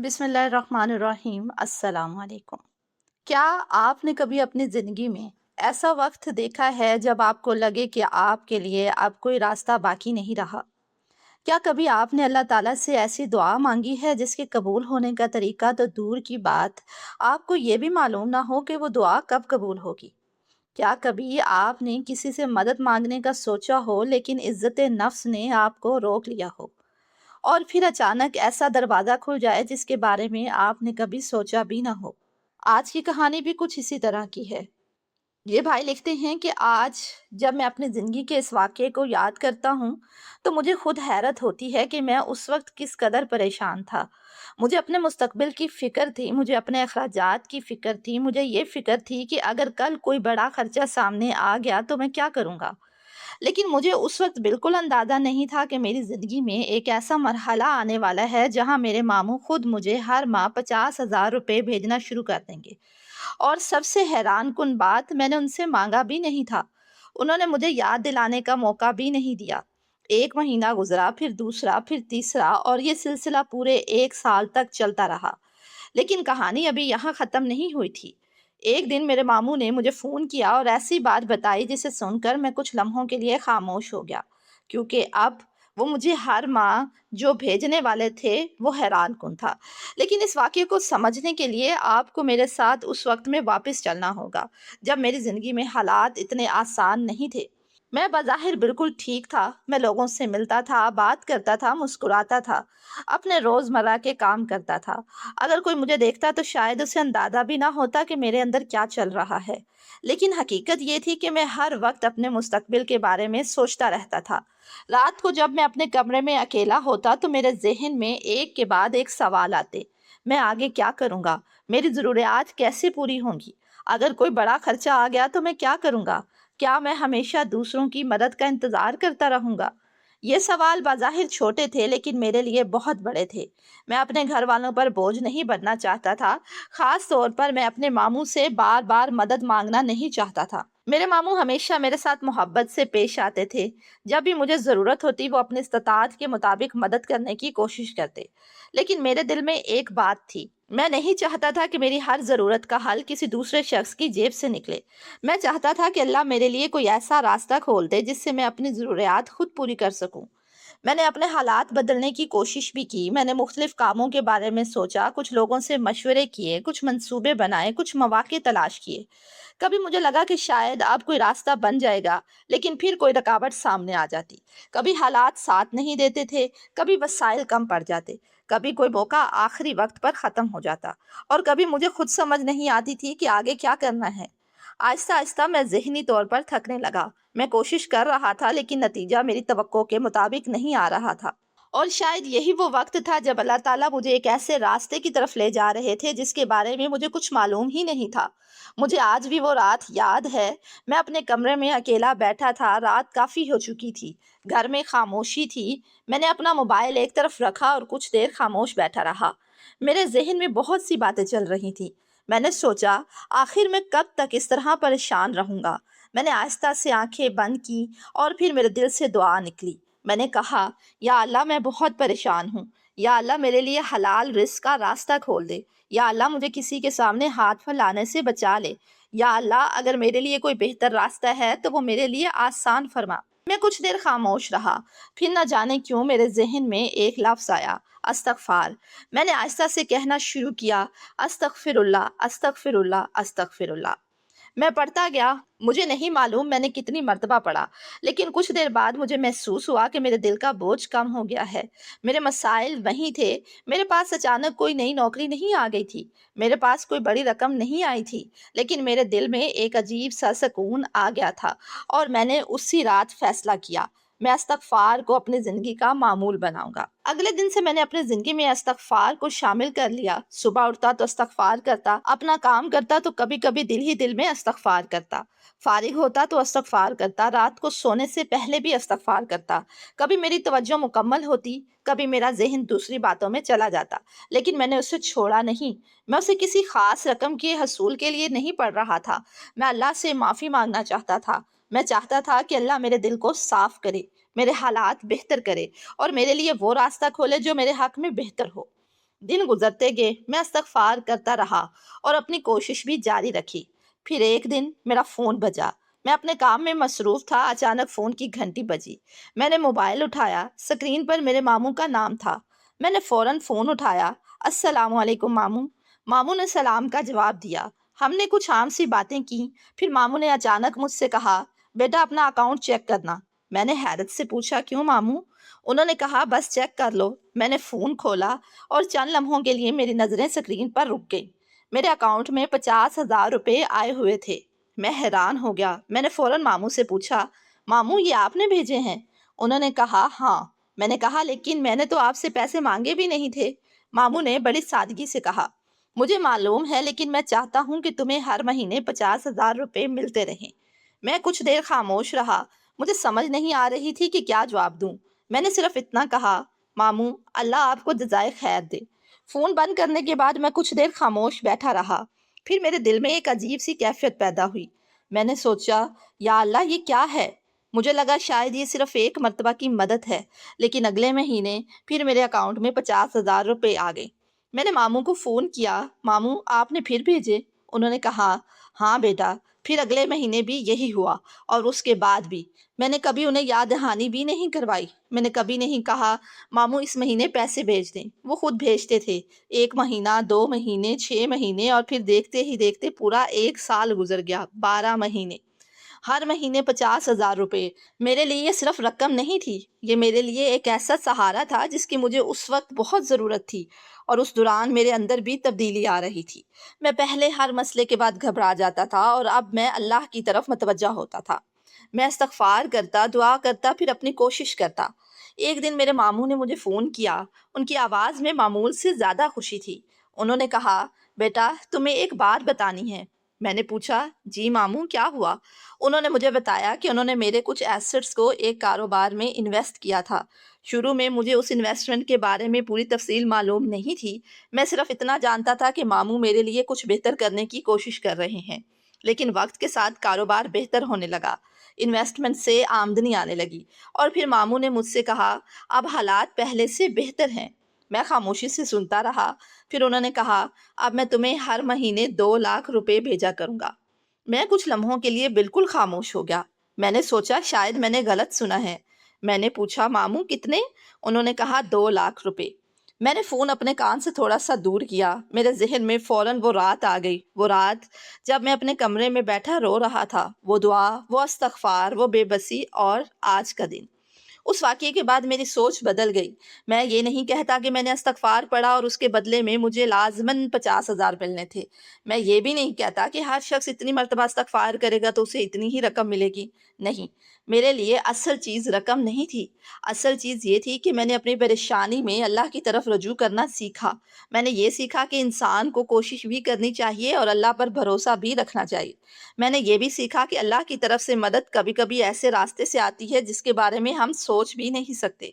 بسم اللہ الرحمن الرحیم۔ السلام علیکم۔ کیا آپ نے کبھی اپنی زندگی میں ایسا وقت دیکھا ہے جب آپ کو لگے کہ آپ کے لیے اب کوئی راستہ باقی نہیں رہا؟ کیا کبھی آپ نے اللہ تعالیٰ سے ایسی دعا مانگی ہے جس کے قبول ہونے کا طریقہ تو دور کی بات، آپ کو یہ بھی معلوم نہ ہو کہ وہ دعا کب قبول ہوگی؟ کیا کبھی آپ نے کسی سے مدد مانگنے کا سوچا ہو لیکن عزت نفس نے آپ کو روک لیا ہو، اور پھر اچانک ایسا دروازہ کھل جائے جس کے بارے میں آپ نے کبھی سوچا بھی نہ ہو؟ آج کی کہانی بھی کچھ اسی طرح کی ہے۔ یہ بھائی لکھتے ہیں کہ آج جب میں اپنی زندگی کے اس واقعے کو یاد کرتا ہوں تو مجھے خود حیرت ہوتی ہے کہ میں اس وقت کس قدر پریشان تھا۔ مجھے اپنے مستقبل کی فکر تھی، مجھے اپنے اخراجات کی فکر تھی، مجھے یہ فکر تھی کہ اگر کل کوئی بڑا خرچہ سامنے آ گیا تو میں کیا کروں گا۔ لیکن مجھے اس وقت بالکل اندازہ نہیں تھا کہ میری زندگی میں ایک ایسا مرحلہ آنے والا ہے جہاں میرے ماموں خود مجھے ہر ماہ 50,000 روپے بھیجنا شروع کر دیں گے۔ اور سب سے حیران کن بات، میں نے ان سے مانگا بھی نہیں تھا، انہوں نے مجھے یاد دلانے کا موقع بھی نہیں دیا۔ ایک مہینہ گزرا، پھر دوسرا، پھر تیسرا، اور یہ سلسلہ پورے 1 سال تک چلتا رہا۔ لیکن کہانی ابھی یہاں ختم نہیں ہوئی تھی۔ ایک دن میرے ماموں نے مجھے فون کیا اور ایسی بات بتائی جسے سن کر میں کچھ لمحوں کے لیے خاموش ہو گیا، کیونکہ اب وہ مجھے ہر ماہ جو بھیجنے والے تھے وہ حیران کن تھا۔ لیکن اس واقعے کو سمجھنے کے لیے آپ کو میرے ساتھ اس وقت میں واپس چلنا ہوگا جب میری زندگی میں حالات اتنے آسان نہیں تھے۔ میں بظاہر بالکل ٹھیک تھا، میں لوگوں سے ملتا تھا، بات کرتا تھا، مسکراتا تھا، اپنے روزمرہ کے کام کرتا تھا۔ اگر کوئی مجھے دیکھتا تو شاید اسے اندازہ بھی نہ ہوتا کہ میرے اندر کیا چل رہا ہے۔ لیکن حقیقت یہ تھی کہ میں ہر وقت اپنے مستقبل کے بارے میں سوچتا رہتا تھا۔ رات کو جب میں اپنے کمرے میں اکیلا ہوتا تو میرے ذہن میں ایک کے بعد ایک سوال آتے۔ میں آگے کیا کروں گا؟ میری ضروریات کیسے پوری ہوں گی؟ اگر کوئی بڑا خرچہ آ گیا تو میں کیا کروں گا؟ کیا میں ہمیشہ دوسروں کی مدد کا انتظار کرتا رہوں گا؟ یہ سوال بظاہر چھوٹے تھے لیکن میرے لیے بہت بڑے تھے۔ میں اپنے گھر والوں پر بوجھ نہیں بننا چاہتا تھا، خاص طور پر میں اپنے ماموں سے بار بار مدد مانگنا نہیں چاہتا تھا۔ میرے ماموں ہمیشہ میرے ساتھ محبت سے پیش آتے تھے، جب بھی مجھے ضرورت ہوتی وہ اپنی استطاعت کے مطابق مدد کرنے کی کوشش کرتے۔ لیکن میرے دل میں ایک بات تھی، میں نہیں چاہتا تھا کہ میری ہر ضرورت کا حل کسی دوسرے شخص کی جیب سے نکلے۔ میں چاہتا تھا کہ اللہ میرے لیے کوئی ایسا راستہ کھول دے جس سے میں اپنی ضروریات خود پوری کر سکوں۔ میں نے اپنے حالات بدلنے کی کوشش بھی کی، میں نے مختلف کاموں کے بارے میں سوچا، کچھ لوگوں سے مشورے کیے، کچھ منصوبے بنائے، کچھ مواقع تلاش کیے۔ کبھی مجھے لگا کہ شاید اب کوئی راستہ بن جائے گا، لیکن پھر کوئی رکاوٹ سامنے آ جاتی۔ کبھی حالات ساتھ نہیں دیتے تھے، کبھی وسائل کم پڑ جاتے، کبھی کوئی موقع آخری وقت پر ختم ہو جاتا، اور کبھی مجھے خود سمجھ نہیں آتی تھی کہ آگے کیا کرنا ہے۔ آہستہ آہستہ میں ذہنی طور پر تھکنے لگا۔ میں کوشش کر رہا تھا لیکن نتیجہ میری توقع کے مطابق نہیں آ رہا تھا۔ اور شاید یہی وہ وقت تھا جب اللہ تعالیٰ مجھے ایک ایسے راستے کی طرف لے جا رہے تھے جس کے بارے میں مجھے کچھ معلوم ہی نہیں تھا۔ مجھے آج بھی وہ رات یاد ہے۔ میں اپنے کمرے میں اکیلا بیٹھا تھا، رات کافی ہو چکی تھی، گھر میں خاموشی تھی۔ میں نے اپنا موبائل ایک طرف رکھا اور کچھ دیر خاموش بیٹھا رہا۔ میرے ذہن میں بہت سی باتیں چل رہی تھیں۔ میں نے سوچا، آخر میں کب تک اس طرح پریشان رہوں گا؟ میں نے آہستہ سے آنکھیں بند کی اور پھر میرے دل سے دعا نکلی۔ میں نے کہا، یا اللہ میں بہت پریشان ہوں، یا اللہ میرے لیے حلال رزق کا راستہ کھول دے، یا اللہ مجھے کسی کے سامنے ہاتھ پھیلانے سے بچا لے، یا اللہ اگر میرے لیے کوئی بہتر راستہ ہے تو وہ میرے لیے آسان فرما۔ میں کچھ دیر خاموش رہا، پھر نہ جانے کیوں میرے ذہن میں ایک لفظ آیا، استغفار۔ میں نے آہستہ سے کہنا شروع کیا، استغفر اللہ، استغفر اللہ، استغفر اللہ۔ میں پڑھتا گیا، مجھے نہیں معلوم میں نے کتنی مرتبہ پڑھا، لیکن کچھ دیر بعد مجھے محسوس ہوا کہ میرے دل کا بوجھ کم ہو گیا ہے۔ میرے مسائل وہیں تھے، میرے پاس اچانک کوئی نئی نوکری نہیں آ گئی تھی، میرے پاس کوئی بڑی رقم نہیں آئی تھی، لیکن میرے دل میں ایک عجیب سا سکون آ گیا تھا، اور میں نے اسی رات فیصلہ کیا، میں استغفار کو اپنی زندگی کا معمول بناؤں گا۔ اگلے دن سے میں نے اپنی زندگی میں استغفار کو شامل کر لیا۔ صبح اٹھتا تو استغفار کرتا، اپنا کام کرتا تو کبھی کبھی دل ہی دل میں استغفار کرتا، فارغ ہوتا تو استغفار کرتا، رات کو سونے سے پہلے بھی استغفار کرتا۔ کبھی میری توجہ مکمل ہوتی، کبھی میرا ذہن دوسری باتوں میں چلا جاتا، لیکن میں نے اسے چھوڑا نہیں۔ میں اسے کسی خاص رقم کے حصول کے لیے نہیں پڑھ رہا تھا، میں اللہ سے معافی مانگنا چاہتا تھا۔ میں چاہتا تھا کہ اللہ میرے دل کو صاف کرے، میرے حالات بہتر کرے، اور میرے لیے وہ راستہ کھولے جو میرے حق میں بہتر ہو۔ دن گزرتے گئے، میں استغفار کرتا رہا اور اپنی کوشش بھی جاری رکھی۔ پھر ایک دن میرا فون بجا۔ میں اپنے کام میں مصروف تھا، اچانک فون کی گھنٹی بجی۔ میں نے موبائل اٹھایا، اسکرین پر میرے ماموں کا نام تھا۔ میں نے فوراً فون اٹھایا۔ السلام علیکم ماموں۔ ماموں نے سلام کا جواب دیا۔ ہم نے کچھ عام سی باتیں کی، پھر ماموں نے اچانک مجھ سے کہا، بیٹا اپنا اکاؤنٹ چیک کرنا۔ میں نے حیرت سے پوچھا، کیوں ماموں؟ انہوں نے کہا، بس چیک کر لو۔ میں نے فون کھولا اور چند لمحوں کے لیے میری نظریں سکرین پر رک گئیں۔ میرے اکاؤنٹ میں 50,000 روپے آئے ہوئے تھے۔ میں حیران ہو گیا۔ میں نے فوراً ماموں سے پوچھا، ماموں یہ آپ نے بھیجے ہیں؟ انہوں نے کہا، ہاں۔ میں نے کہا، لیکن میں نے تو آپ سے پیسے مانگے بھی نہیں تھے۔ ماموں نے بڑی سادگی سے کہا، مجھے معلوم ہے، لیکن میں چاہتا ہوں کہ تمہیں ہر مہینے 50,000 روپے ملتے رہیں۔ میں کچھ دیر خاموش رہا۔ مجھے سمجھ نہیں آ رہی تھی کہ کیا جواب دوں۔ میں نے صرف اتنا کہا، ماموں اللہ آپ کو جزائے خیر دے۔ فون بند کرنے کے بعد میں کچھ دیر خاموش بیٹھا رہا۔ پھر میرے دل میں ایک عجیب سی کیفیت پیدا ہوئی۔ میں نے سوچا، یا اللہ یہ کیا ہے؟ مجھے لگا شاید یہ صرف ایک مرتبہ کی مدد ہے، لیکن اگلے مہینے پھر میرے اکاؤنٹ میں 50,000 روپے آ گئے۔ میں نے ماموں کو فون کیا، ماموں آپ نے پھر بھیجے؟ انہوں نے کہا، ہاں بیٹا۔ پھر اگلے مہینے بھی یہی ہوا، اور اس کے بعد بھی۔ میں نے کبھی انہیں یاد دہانی بھی نہیں کروائی۔ میں نے کبھی نہیں کہا، ماموں اس مہینے پیسے بھیج دیں۔ وہ خود بھیجتے تھے۔ 1 مہینہ، 2 مہینے، 6 مہینے، اور پھر دیکھتے ہی دیکھتے پورا 1 سال گزر گیا، 12 مہینے۔ ہر مہینے 50,000 روپے۔ میرے لیے یہ صرف رقم نہیں تھی، یہ میرے لیے ایک ایسا سہارا تھا جس کی مجھے اس وقت بہت ضرورت تھی، اور اس دوران میرے اندر بھی تبدیلی آ رہی تھی۔ میں پہلے ہر مسئلے کے بعد گھبرا جاتا تھا، اور اب میں اللہ کی طرف متوجہ ہوتا تھا۔ میں استغفار کرتا، دعا کرتا، پھر اپنی کوشش کرتا۔ ایک دن میرے ماموں نے مجھے فون کیا۔ ان کی آواز میں معمول سے زیادہ خوشی تھی۔ انہوں نے کہا، بیٹا تمہیں ایک بات بتانی ہے۔ میں نے پوچھا، جی ماموں کیا ہوا؟ انہوں نے مجھے بتایا کہ انہوں نے میرے کچھ ایسٹس کو ایک کاروبار میں انویسٹ کیا تھا۔ شروع میں مجھے اس انویسٹمنٹ کے بارے میں پوری تفصیل معلوم نہیں تھی۔ میں صرف اتنا جانتا تھا کہ ماموں میرے لیے کچھ بہتر کرنے کی کوشش کر رہے ہیں۔ لیکن وقت کے ساتھ کاروبار بہتر ہونے لگا، انویسٹمنٹ سے آمدنی آنے لگی، اور پھر ماموں نے مجھ سے کہا، اب حالات پہلے سے بہتر ہیں۔ میں خاموشی سے سنتا رہا۔ پھر انہوں نے کہا، اب میں تمہیں ہر مہینے 2 لاکھ روپے بھیجا کروں گا۔ میں کچھ لمحوں کے لیے بالکل خاموش ہو گیا۔ میں نے سوچا شاید میں نے غلط سنا ہے۔ میں نے پوچھا، ماموں کتنے؟ انہوں نے کہا، 2 لاکھ روپے۔ میں نے فون اپنے کان سے تھوڑا سا دور کیا۔ میرے ذہن میں فوراً وہ رات آ گئی، وہ رات جب میں اپنے کمرے میں بیٹھا رو رہا تھا، وہ دعا، وہ استغفار، وہ بے بسی، اور آج کا دن۔ اس واقعے کے بعد میری سوچ بدل گئی۔ میں یہ نہیں کہتا کہ میں نے استغفار پڑھا اور اس کے بدلے میں مجھے لازماً 50,000 ملنے تھے۔ میں یہ بھی نہیں کہتا کہ ہر شخص اتنی مرتبہ استغفار کرے گا تو اسے اتنی ہی رقم ملے گی۔ نہیں، میرے لیے اصل چیز رقم نہیں تھی۔ اصل چیز یہ تھی کہ میں نے اپنی پریشانی میں اللہ کی طرف رجوع کرنا سیکھا۔ میں نے یہ سیکھا کہ انسان کو کوشش بھی کرنی چاہیے اور اللہ پر بھروسہ بھی رکھنا چاہیے۔ میں نے یہ بھی سیکھا کہ اللہ کی طرف سے مدد کبھی کبھی ایسے راستے سے آتی ہے جس کے بارے میں ہم سوچ بھی نہیں سکتے۔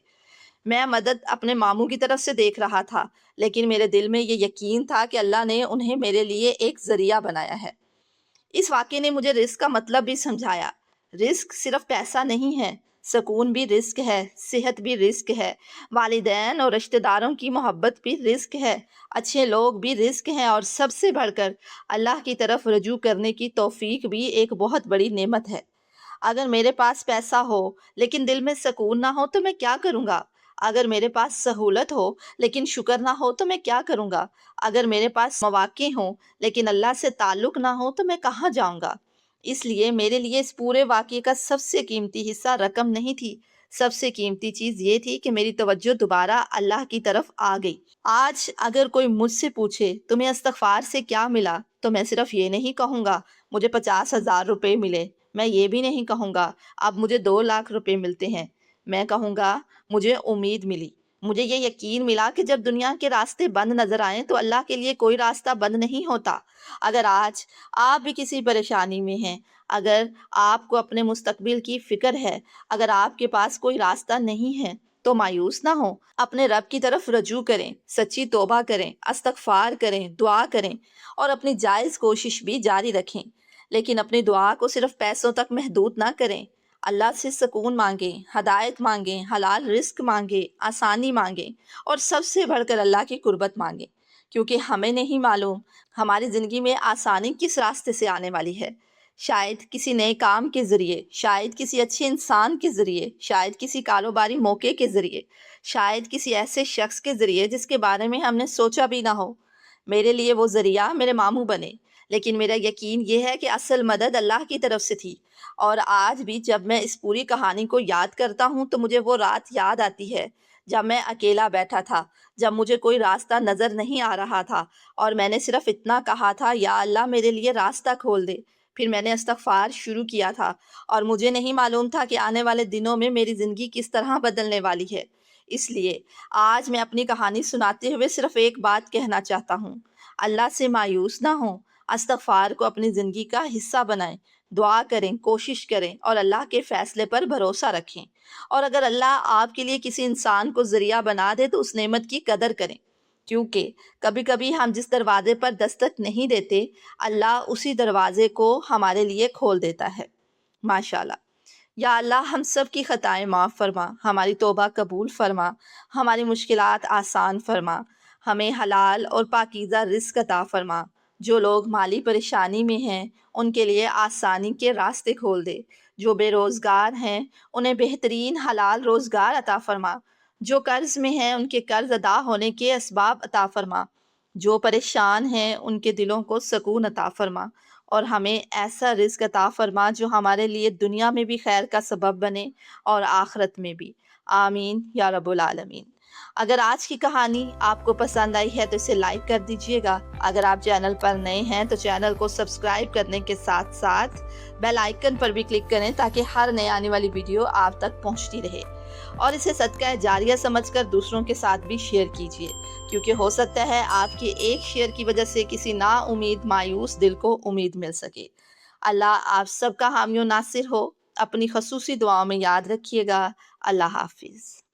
میں مدد اپنے ماموں کی طرف سے دیکھ رہا تھا، لیکن میرے دل میں یہ یقین تھا کہ اللہ نے انہیں میرے لیے ایک ذریعہ بنایا ہے۔ اس واقعے نے مجھے رزق کا مطلب بھی سمجھایا۔ رزق صرف پیسہ نہیں ہے، سکون بھی رزق ہے، صحت بھی رزق ہے، والدین اور رشتہ داروں کی محبت بھی رزق ہے، اچھے لوگ بھی رزق ہیں، اور سب سے بڑھ کر اللہ کی طرف رجوع کرنے کی توفیق بھی ایک بہت بڑی نعمت ہے۔ اگر میرے پاس پیسہ ہو لیکن دل میں سکون نہ ہو تو میں کیا کروں گا؟ اگر میرے پاس سہولت ہو لیکن شکر نہ ہو تو میں کیا کروں گا؟ اگر میرے پاس مواقع ہوں لیکن اللہ سے تعلق نہ ہو تو میں کہاں جاؤں گا؟ اس لیے میرے لیے اس پورے واقعے کا سب سے قیمتی حصہ رقم نہیں تھی، سب سے قیمتی چیز یہ تھی کہ میری توجہ دوبارہ اللہ کی طرف آ گئی۔ آج اگر کوئی مجھ سے پوچھے تمہیں استغفار سے کیا ملا، تو میں صرف یہ نہیں کہوں گا مجھے 50,000 روپے ملے، میں یہ بھی نہیں کہوں گا اب مجھے 2 لاکھ روپے ملتے ہیں۔ میں کہوں گا مجھے امید ملی، مجھے یہ یقین ملا کہ جب دنیا کے راستے بند نظر آئیں تو اللہ کے لیے کوئی راستہ بند نہیں ہوتا۔ اگر آج آپ بھی کسی پریشانی میں ہیں، اگر آپ کو اپنے مستقبل کی فکر ہے، اگر آپ کے پاس کوئی راستہ نہیں ہے، تو مایوس نہ ہوں، اپنے رب کی طرف رجوع کریں، سچی توبہ کریں، استغفار کریں، دعا کریں، اور اپنی جائز کوشش بھی جاری رکھیں۔ لیکن اپنی دعا کو صرف پیسوں تک محدود نہ کریں۔ اللہ سے سکون مانگیں، ہدایت مانگیں، حلال رزق مانگیں، آسانی مانگیں، اور سب سے بڑھ کر اللہ کی قربت مانگیں، کیونکہ ہمیں نہیں معلوم ہماری زندگی میں آسانی کس راستے سے آنے والی ہے۔ شاید کسی نئے کام کے ذریعے، شاید کسی اچھے انسان کے ذریعے، شاید کسی کاروباری موقع کے ذریعے، شاید کسی ایسے شخص کے ذریعے جس کے بارے میں ہم نے سوچا بھی نہ ہو۔ میرے لیے وہ ذریعہ میرے ماموں بنے، لیکن میرا یقین یہ ہے کہ اصل مدد اللہ کی طرف سے تھی۔ اور آج بھی جب میں اس پوری کہانی کو یاد کرتا ہوں تو مجھے وہ رات یاد آتی ہے جب میں اکیلا بیٹھا تھا، جب مجھے کوئی راستہ نظر نہیں آ رہا تھا، اور میں نے صرف اتنا کہا تھا، یا اللہ میرے لیے راستہ کھول دے۔ پھر میں نے استغفار شروع کیا تھا، اور مجھے نہیں معلوم تھا کہ آنے والے دنوں میں میری زندگی کس طرح بدلنے والی ہے۔ اس لیے آج میں اپنی کہانی سناتے ہوئے صرف ایک بات کہنا چاہتا ہوں: اللہ سے مایوس نہ ہوں، استغفار کو اپنی زندگی کا حصہ بنائیں، دعا کریں، کوشش کریں، اور اللہ کے فیصلے پر بھروسہ رکھیں۔ اور اگر اللہ آپ کے لیے کسی انسان کو ذریعہ بنا دے تو اس نعمت کی قدر کریں، کیونکہ کبھی کبھی ہم جس دروازے پر دستک نہیں دیتے، اللہ اسی دروازے کو ہمارے لیے کھول دیتا ہے۔ ماشاءاللہ۔ یا اللہ ہم سب کی خطائیں معاف فرما، ہماری توبہ قبول فرما، ہماری مشکلات آسان فرما، ہمیں حلال اور پاکیزہ رزق عطا فرما۔ جو لوگ مالی پریشانی میں ہیں ان کے لیے آسانی کے راستے کھول دے۔ جو بے روزگار ہیں انہیں بہترین حلال روزگار عطا فرما۔ جو قرض میں ہیں ان کے قرض ادا ہونے کے اسباب عطا فرما۔ جو پریشان ہیں ان کے دلوں کو سکون عطا فرما، اور ہمیں ایسا رزق عطا فرما جو ہمارے لیے دنیا میں بھی خیر کا سبب بنے اور آخرت میں بھی۔ آمین یا رب العالمین۔ اگر آج کی کہانی آپ کو پسند آئی ہے تو اسے لائک کر دیجئے گا۔ اگر آپ چینل پر نئے ہیں تو چینل کو سبسکرائب کرنے کے ساتھ ساتھ بیل آئیکن پر بھی کلک کریں تاکہ ہر نئے آنے والی ویڈیو آپ تک پہنچتی رہے، اور اسے صدقہ جاریہ سمجھ کر دوسروں کے ساتھ بھی شیئر کیجئے، کیونکہ ہو سکتا ہے آپ کے ایک شیئر کی وجہ سے کسی نا امید مایوس دل کو امید مل سکے۔ اللہ آپ سب کا حامی و ناصر ہو۔ اپنی خصوصی دعاؤں میں یاد رکھیے گا۔ اللہ حافظ۔